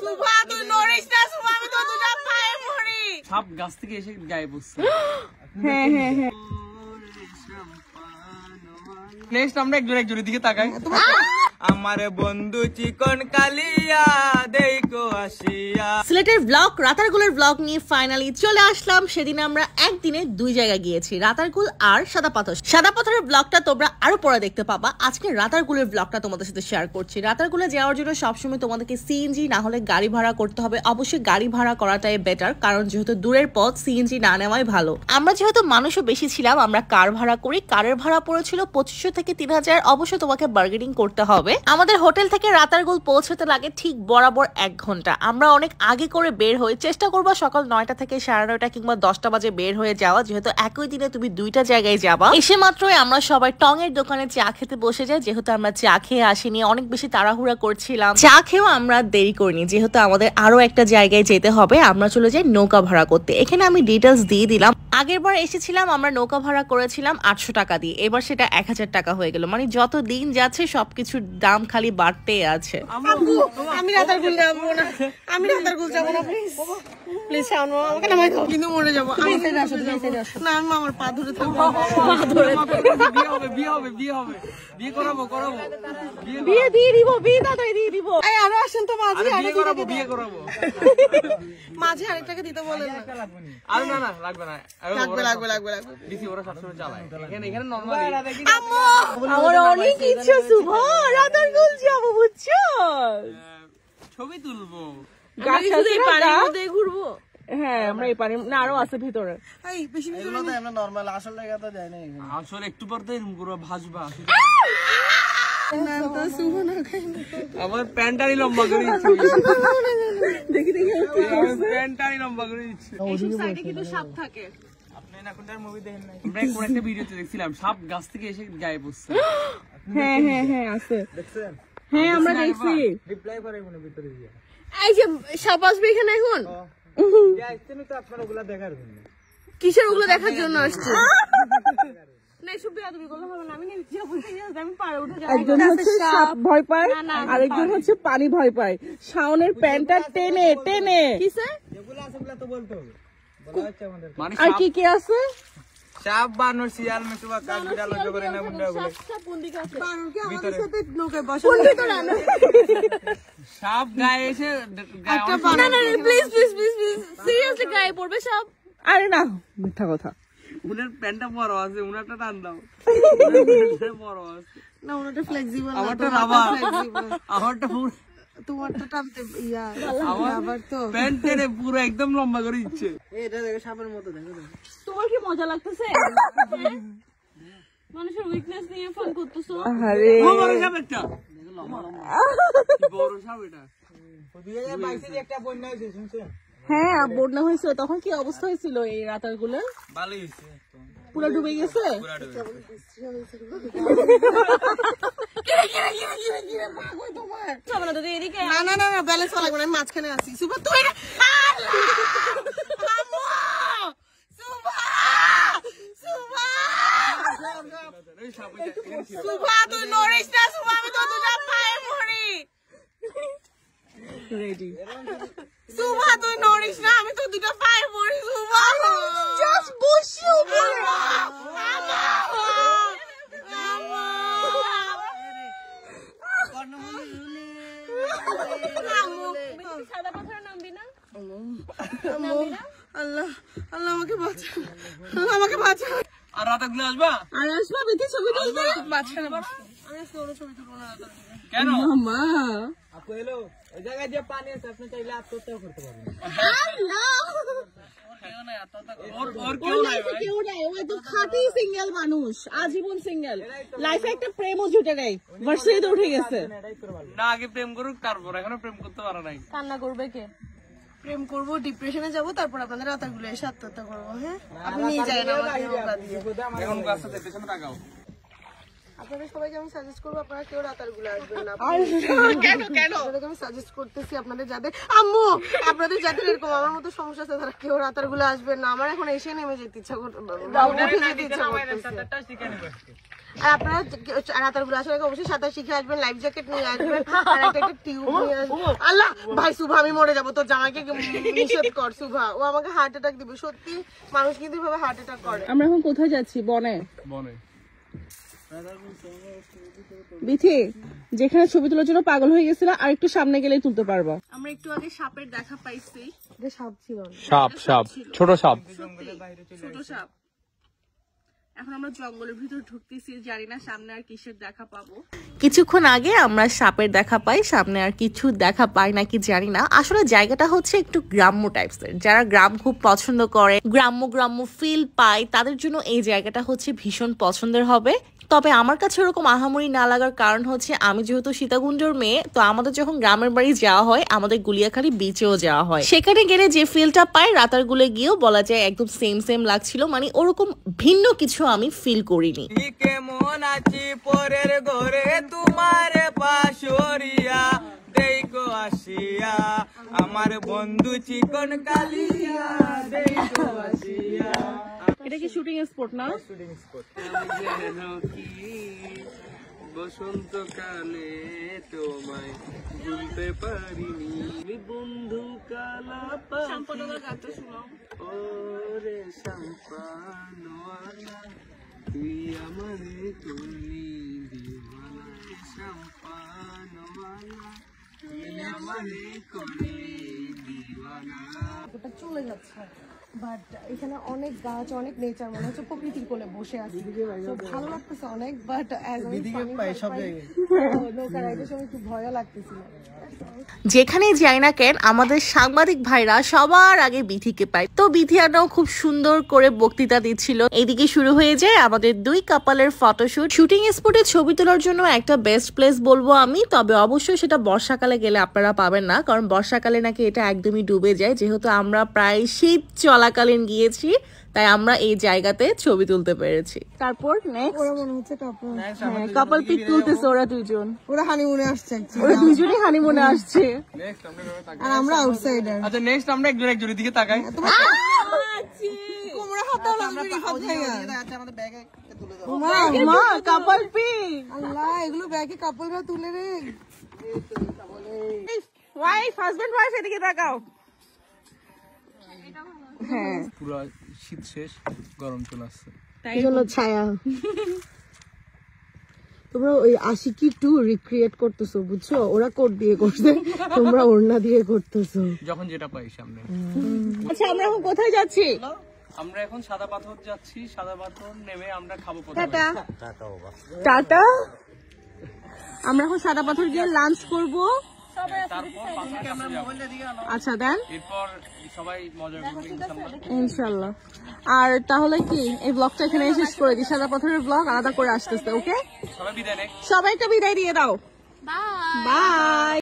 সুভা তুই নড়িস না সুভা, আমি তো দুটো পায়ে পড়ি। সাপ গাছ থেকে এসে গায়ে বসছে। হ্যাঁ হ্যাঁ হ্যাঁ। নেক্সট আমরা একজনের দিকে তাকাই। আমার বন্ধু চিকন কালিয়া দেখো আসিয়া। সিলেটের ব্লগ রাতারগুলের ব্লগ নিয়ে ফাইনালি চলে আসলাম। সেদিন আমরা একদিনে দুই জায়গায় গিয়েছি, রাতারগুল আর সাদা পাথর। সাদা পাথরের ব্লগটা তোমরা আরো পরে দেখতে পাবা। আজকে রাতারগুলের ব্লগটা তোমাদের সাথে শেয়ার করছি। রাতারগুলে যাওয়ার জন্য সবসময় তোমাদেরকে সিএনজি না হলে গাড়ি ভাড়া করতে হবে। অবশ্যই গাড়ি ভাড়া করাটাই বেটার, কারণ যেহেতু দূরের পথ সিএনজি না নেওয়াই ভালো। আমরা যেহেতু মানুষও বেশি ছিলাম, আমরা কার ভাড়া করি। কারের ভাড়া পড়েছিল 2500 থেকে 3000। অবশ্যই তোমাকে বার্গেনিং করতে হবে। আমাদের হোটেল থেকে রাতারগুল পৌঁছতে লাগে ঠিক বরাবর 1 ঘন্টা। আমরা অনেক আগে করে বের হই, চেষ্টা করবো সকাল 9টা থেকে 9:30 কিংবা 10টা বাজে বের হয়ে যাওয়া, যেহেতু একই দিনে তুমি 2টা জায়গায় যাবা। এসে মাত্রই আমরা সবাই টং এর দোকানে চা খেতে বসে যাই। যেহেতু আমরা চা খেয়ে আসিনি, অনেক বেশি তাড়াহুড়া করছিলাম, চা খেয়েও আমরা দেরি করিনি। যেহেতু আমাদের আরো একটা জায়গায় যেতে হবে, আমরা চলে যাই নৌকা ভাড়া করতে। এখানে আমি ডিটেলস দিয়ে দিলাম। আগের বার এসেছিলাম আমরা নৌকা ভাড়া করেছিলাম 800 টাকা দিয়ে, এবার সেটা 1000 টাকা হয়ে গেল। মানে যত দিন যাচ্ছে সবকিছুর দাম খালি বাড়তেই আছে। আমি রাতারগুল যাবো না, আমি রাতারগুল যাবো না, প্লিজ প্লিজ আনো আমাকে, না কিন্তু মরে যাবো। না আমি আমার পা ধরে থাকবো, বিয়ে করাবো বিয়ে দিয়ে দিব, বিয়ে তাড়াতাড়ি দিয়ে দিব। এই আরো আসেন তো মাঝে, বিয়ে করাবো মাঝে আরেকটাকে দিতে বলেন না। আর না না লাগবে না, লাগবে দিছি, ওরা সবসময় চালায়। এখানে নরমালি আম্মু আমার অনেক ইচ্ছা শুভ রাতারগুল যাবো, বুঝছো? ছবি তুলবো, গাছ আছে পানির মধ্যে ঘুরবো। হ্যাঁ আমরা এই পানি না, আরো আছে ভিতরে। এই বেশি এগুলো তো আমরা নরমাল, আসল জায়গা তো যায় না। আসলে একটু পর তো এরকম করে ভাসবা। আমার প্যান্টারি লম্বা করে দিচ্ছে, দেখি প্যান্টারি লম্বা করে দিচ্ছে। এইসব সাইডে কিন্তু সাপ থাকে। আপনি না কোনটার মুভি দেখেন নাই? আমরা কোন একটা ভিডিওতে দেখছিলাম সাপ গাছ থেকে এসে গায়ে বসছে। হ্যাঁ হ্যাঁ হ্যাঁ আছে, দেখছেন? হ্যাঁ আমরা দেখছি। রিপ্লাই করে মনে ভিতরে গিয়া। এই যে সাপ আসবে এখানে এখন। আসছেন তো আপনারা ওগুলা দেখার জন্য। কিসের ওগুলো দেখার জন্য আসছে? না এসব বেয়াদবি করলে হবে না, আমি নিজে বলতে যাচ্ছি, আমি পারে উঠে যাই। একজন হচ্ছে সাপ ভয় পায়, আরেকজন হচ্ছে পানি ভয় পায়। শাওনের প্যান্টটা টেনে টেনে কিসে যেগুলো আছে ওগুলা তো বলতে হবে, বলা হচ্ছে আমাদের। আর কি কি আছে? সাপ, বানর, শিয়াল, মেছুবা, কাক, বিড়াল, লজ্জা করে না মুন্ডা ওগুলো। সাপ কোন দিকে আছে? বানর কি আমাদের ভিতরে। সাথে নৌকায় বসে? কোন ভিতরে আনো? সাপ গায়ে এসে একটা বানর, না please please please please seriously গায়ে পড়বে সাপ? আরে না মিথ্যা কথা। উনার প্যান্টটা বড় আছে, উনারটা টান দাও। বড় আছে না ওটা ফ্লেক্সিবল, আমারটা রাবার, আমারটা পুরো, তোমারটা টানতে ইয়া আবার তো প্যান্ট টেনে পুরো একদম লম্বা করে দিচ্ছে। এটা দেখো সাপের মতো, দেখো। তোমার কি মজা লাগতেছে? মানুষের উইকনেস নিয়ে ফোন করতেছো। আরে বড় সাপ একটা, বড় সাপ এটা। 2022 এর একটা বন্যা হয়েছে, শুনছেন? হ্যাঁ বন্যা হয়েছিল, তখন কি অবস্থা হয়েছিল এই রাতারগুলো? ভালোই হয়েছে, পুরো ডুবে গেছে। পুরা ডুবে না না না ব্যালেন্স লাগবে না, মাঝখানে আছি। সুভা তুই সুভা তুই নড়িস না সুভা, আমি তো দুটো পায়ে পড়ি। রেডি সুভা তুই নড়িস না, আমি তো দুটো পায়ে পড়ি। সুভা জাস্ট বসিও আল্লাহ আল্লাহ আমাকে বাঁচা, আল্লাহ আমাকে বাঁচা। আর রাতারগুলো আসবা? আর আসবা বেশি ছবি তুলবে, মাঝখানে বসো। আমি সোলো ছবি তুলবো না কেন? মা আপু এলো, ওই জায়গায় যে পানি আছে আপনি চাইলে আত্মহত্যা করতে পারবেন। ওর কেউ নাই ভাই। কেউ নাই, ও তো খাঁটি সিঙ্গেল মানুষ, আজীবন সিঙ্গেল। লাইফে একটা প্রেমও জুটে নাই, ভার্সিটিতে উঠে গেছে। না আগে প্রেম করুক, তারপর এখনো প্রেম করতে পারে নাই। কান্না করবে কে? প্রেম করবো, ডিপ্রেশনে যাবো, তারপর আপনাদের রাতারগুলো এসে আত্মহত্যা করবো। হ্যাঁ আপনি নিয়ে যাবেন আমাকে নৌকা দিয়ে। এখন গাছটা দেখতে সামনে তাকাও। আপনাদের সবাইকে আমি সাজেস্ট করবো আপনারা কেউ রাতারগুলো আসবেন না। কেন কেন আপনাদেরকে আমি সাজেস্ট করতেছি আপনাদের যাদের আম্মু আপনাদের যাদের এরকম আমার মতো সমস্যা আছে তারা কেউ রাতারগুলো আসবেন না। আমার এখন এসে নেমে যেতে ইচ্ছা করতেছে। আর আপনারা রাতারগুলো আসার আগে অবশ্যই সাঁতার শিখে আসবেন, লাইফ জ্যাকেট নিয়ে আসবেন আর একটা টিউব নিয়ে আসবেন। আল্লাহ ভাই শুভা আমি মরে যাবো, তোর জামাইকে নিষেধ কর শুভা, ও আমাকে হার্ট অ্যাটাক দিবে। সত্যি মানুষ কিন্তু এভাবে হার্ট অ্যাটাক করে। আমরা এখন কোথায় যাচ্ছি? বনে। বনে বিথি যেখানে ছবি তোলার জন্য পাগল হয়ে গেছিল আর একটু সামনে গেলেই তুলতে পারবা। আমরা একটু আগে সাপের দেখা পাইছি। সাপ ছিল সাপ ছোট সাপ ছোট সাপ। এখন আমরা জঙ্গলের ভিতর ঢুকতেছি, জানি না সামনে আর কিসের দেখা পাবো। কিছুক্ষণ আগে আমরা সাপের দেখা পাই, সামনে আর কিছু দেখা পাই নাকি জানি না। আসলে জায়গাটা হচ্ছে একটু গ্রাম্য টাইপসের, যারা গ্রাম খুব পছন্দ করে, গ্রাম্য ফিল পায়, তাদের জন্য এই জায়গাটা হচ্ছে ভীষণ পছন্দের হবে। তবে আমার কাছে ওরকম আহামরি না লাগার কারণ হচ্ছে আমি যেহেতু সীতাকুণ্ডর মেয়ে, তো আমাদের যখন গ্রামের বাড়ি যাওয়া হয় আমাদের গুলিয়াখালী বিচেও যাওয়া হয়। সেখানে গেলে যে ফিলটা পাই রাতারগুলে গিয়েও বলা যায় একদম সেম লাগছিল, মানে ওরকম ভিন্ন কিছু আমি ফিল করিনি। কেমন আছি পরের ঘরে তোমার পাশরিয়া দেখো আসিয়া আমার বন্ধু চিকন কালিয়া দেখো আসিয়া। এটা কি শুটিং স্পট না? Shooting spot. বসন্তকালে তোমায় ভুলতে পারিনি বন্ধু কালা পাখি ওরে সম্পানওয়ালা তুই আমারে করলি দিওয়ানা সম্পানওয়ালা তুই আমারে করলি দিওয়ানা। ওটা চলে যাচ্ছে বাট এখানে অনেক গাছ অনেক নেচার মনে হচ্ছে প্রকৃতির কোলে বসে আছি, তো ভালো লাগতেছে অনেক। বাট নৌকা রাইডের সময় একটু ভয়ও লাগতেছিল। যেখানে যাই না কেন আমাদের সাংবাদিক ভাইরা সবার আগে বিথিকে পায়, তো বিথি আনাও খুব সুন্দর করে বক্তৃতা দিচ্ছিল। এইদিকে শুরু হয়ে যায় আমাদের দুই কাপলের ফটোশুট। শুটিং স্পটে ছবি তোলার জন্য একটা বেস্ট প্লেস বলবো আমি, তবে অবশ্যই সেটা বর্ষাকালে গেলে আপনারা পাবেন না, কারণ বর্ষাকালে নাকি এটা একদমই ডুবে যায়। যেহেতু আমরা প্রায় শীত চলাকালীন গিয়েছি তাই আমরা এই জায়গাতে ছবি তুলতে পেরেছি। তারপর ওরা মনে হচ্ছে কাপল পিক তুলতেছে ওরা দুজন, ওরা হানিমুনে আসছে, ওরা দুজনই হানিমুনে আসছে আর আমরা আউটসাইডার। আচ্ছা নেক্সট আমরা একজনের দিকে তাকাই। কোমরে হাত লাগবে রিফাত ভাইয়া। মা কাপল পিক, আল্লাহ এগুলো ব্যাগে কাপলরা তুলে রে। ওয়াইফ হাজবেন্ড ওয়াইফ এদিকে তাকাও। হ্যাঁ পুরো শীত শেষ, গরম চলে আসছে, এই জন্য ছায়া। তোমরা ওই আশিকি 2 রিক্রিয়েট করতেছো বুঝছো, ওরা কোট দিয়ে করছে তোমরা ওড়না দিয়ে করতেছো। যখন যেটা পাই সামনে। আচ্ছা আমরা এখন কোথায় যাচ্ছি? আমরা এখন সাদা পাথর যাচ্ছি, সাদা পাথর নেমে আমরা খাবো টাটা টাটা। আমরা এখন সাদা পাথর গিয়ে লাঞ্চ করব, আচ্ছা দেন এরপর সবাই মজা করবে ইনশাআল্লাহ। আর তাহলে কি এই ব্লগটা এখানে শেষ করে দিই, সাদা পাথরের ব্লগ আলাদা করে আসতেছে। ওকে সবাই বিদায় নেই, সবাইকে বিদায় দিয়ে দাও, বাই বাই।